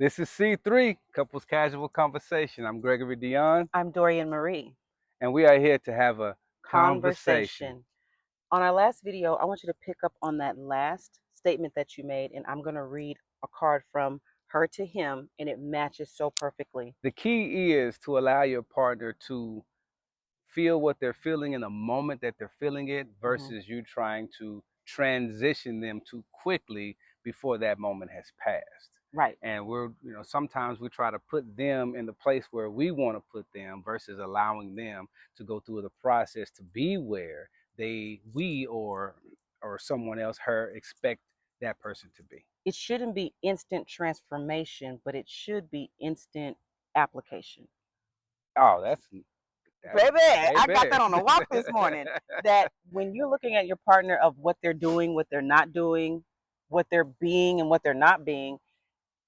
This is C3, Couples Casual Conversation. I'm GregoryDeon, I'm DorianMarie. and we are here to have a conversation. Conversation. On our last video, I want you to pick up on that last statement that you made, and I'm going to read a card from her to him, and it matches so perfectly. The key is to allow your partner to feel what they're feeling in the moment that they're feeling it versus you trying to transition them too quickly before that moment has passed. Right. And sometimes we try to put them in the place where we want to put them versus allowing them to go through the process to be where we or someone else, her, expect that person to be. It shouldn't be instant transformation, but it should be instant application. Oh, Baby, I got baby. that on the walk this morning. That when you're looking at your partner of what they're doing, what they're not doing, what they're being and what they're not being,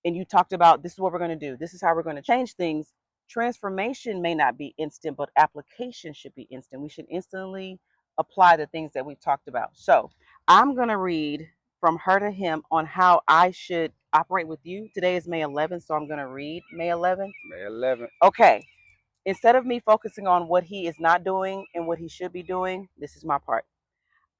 and you talked about this is what we're going to do, this is how we're going to change things. Transformation may not be instant, but application should be instant. We should instantly apply the things that we've talked about. So I'm going to read from her to him on how I should operate with you. Today is May 11th, so I'm going to read May 11th. May 11th. Okay. Instead of me focusing on what he is not doing and what he should be doing, this is my part.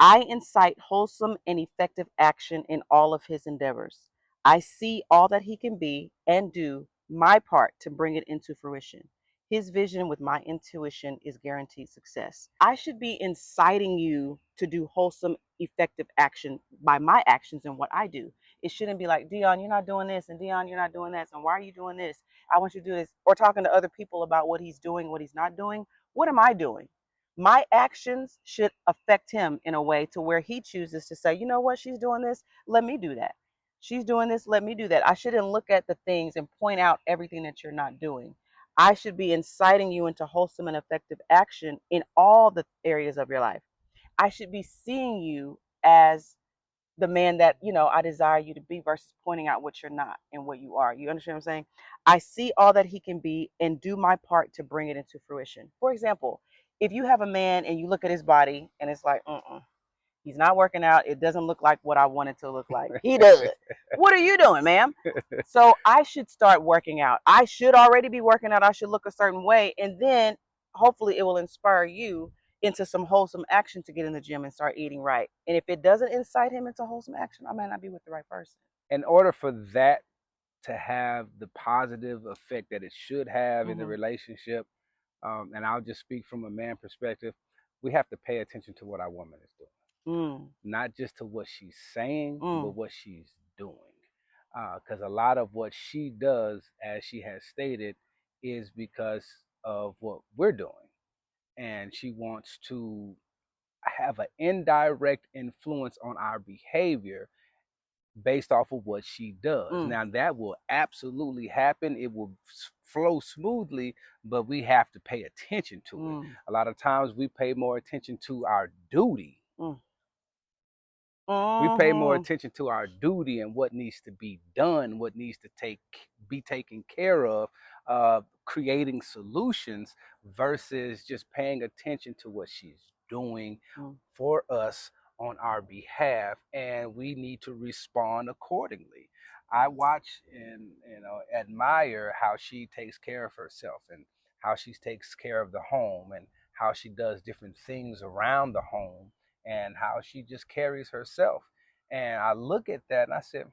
I incite wholesome and effective action in all of his endeavors. I see all that he can be and do my part to bring it into fruition. His vision with my intuition is guaranteed success. I should be inciting you to do wholesome, effective action by my actions and what I do. It shouldn't be like, Dion, you're not doing this, and Dion, you're not doing this, and why are you doing this? I want you to do this. Or talking to other people about what he's doing, what he's not doing. What am I doing? My actions should affect him in a way to where he chooses to say, you know what, she's doing this, let me do that. She's doing this, let me do that. I shouldn't look at the things and point out everything that you're not doing. I should be inciting you into wholesome and effective action in all the areas of your life. I should be seeing you as the man that, I desire you to be versus pointing out what you're not and what you are. You understand what I'm saying? I see all that he can be and do my part to bring it into fruition. For example, if you have a man and you look at his body and it's like, he's not working out. It doesn't look like what I want it to look like. He does. What are you doing, ma'am? So I should start working out. I should already be working out. I should look a certain way. And then hopefully it will inspire you into some wholesome action to get in the gym and start eating right. And if it doesn't incite him into wholesome action, I might not be with the right person. In order for that to have the positive effect that it should have in the relationship, and I'll just speak from a man perspective, we have to pay attention to what our woman is doing. Not just to what she's saying, but what she's doing. Because a lot of what she does, as she has stated, is because of what we're doing. And she wants to have an indirect influence on our behavior based off of what she does. Now that will absolutely happen. It will flow smoothly, but we have to pay attention to it. A lot of times we pay more attention to our duty. We pay more attention to our duty and what needs to be done, what needs to be taken care of, creating solutions versus just paying attention to what she's doing for us on our behalf, and we need to respond accordingly. I watch and admire how she takes care of herself and how she takes care of the home and how she does different things around the home and how she just carries herself. And I look at that and I said,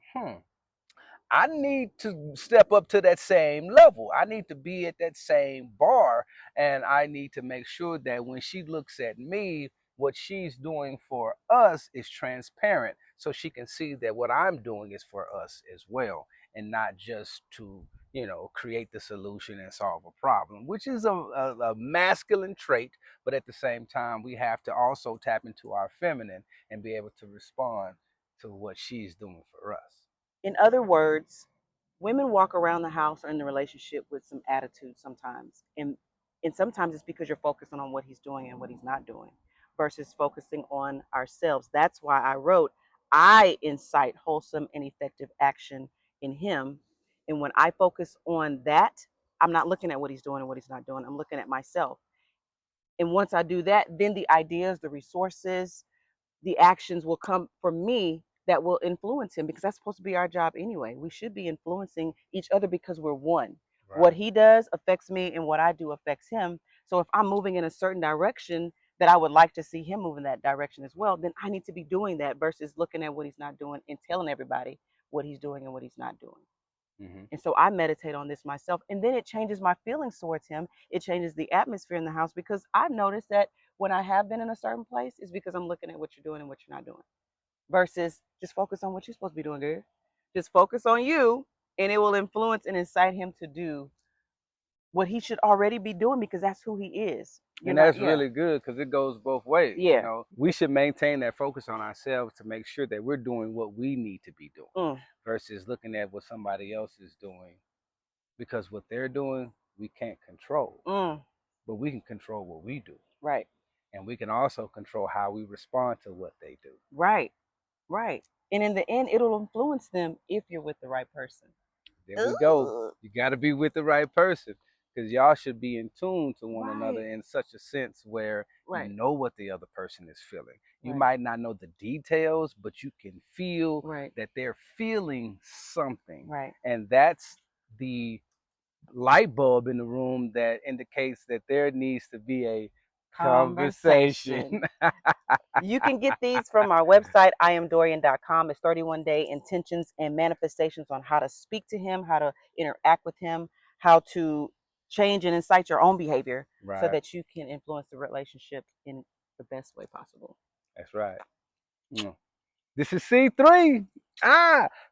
I need to step up to that same level. I need to be at that same bar. And I need to make sure that when she looks at me, what she's doing for us is transparent so she can see that what I'm doing is for us as well and not just to, create the solution and solve a problem, which is a masculine trait. But at the same time, we have to also tap into our feminine and be able to respond to what she's doing for us. In other words, women walk around the house or in the relationship with some attitude sometimes. And sometimes it's because you're focusing on what he's doing and what he's not doing versus focusing on ourselves. That's why I wrote, I incite wholesome and effective action in him. And when I focus on that, I'm not looking at what he's doing and what he's not doing. I'm looking at myself. And once I do that, then the ideas, the resources, the actions will come for me that will influence him, because that's supposed to be our job anyway. We should be influencing each other because we're one. What Right. he does affects me, and what I do affects him. So if I'm moving in a certain direction that I would like to see him move in that direction as well, then I need to be doing that versus looking at what he's not doing and telling everybody what he's doing and what he's not doing. Hmm. And so I meditate on this myself. And then it changes my feelings towards him. It changes the atmosphere in the house, because I've noticed that when I have been in a certain place, it's because I'm looking at what you're doing and what you're not doing. Versus just focus on what you're supposed to be doing, girl. Just focus on you, and it will influence and incite him to do what he should already be doing, because that's who he is. You're And not, that's yeah. really good because it goes both ways. You Yeah. know, we should maintain that focus on ourselves to make sure that we're doing what we need to be doing Mm, versus looking at what somebody else is doing, because what they're doing, we can't control, mm, but we can control what we do. right. And we can also control how we respond to what they do. Right. Right. And in the end, it'll influence them if you're with the right person. There we go. Ugh. You got to be with the right person because y'all should be in tune to one another Right. in such a sense where you Right. know what the other person is feeling. You Right. might not know the details, but you can feel Right. that they're feeling something. Right. And that's the light bulb in the room that indicates that there needs to be a conversation. Conversation. You can get these from our website, IamDorian.com. It's 31-day intentions and manifestations on how to speak to him, how to interact with him, how to change and incite your own behavior so Right. that you can influence the relationship in the best way possible. That's right. This is C3.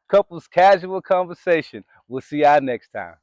Couples Casual Conversation. We'll see y'all next time.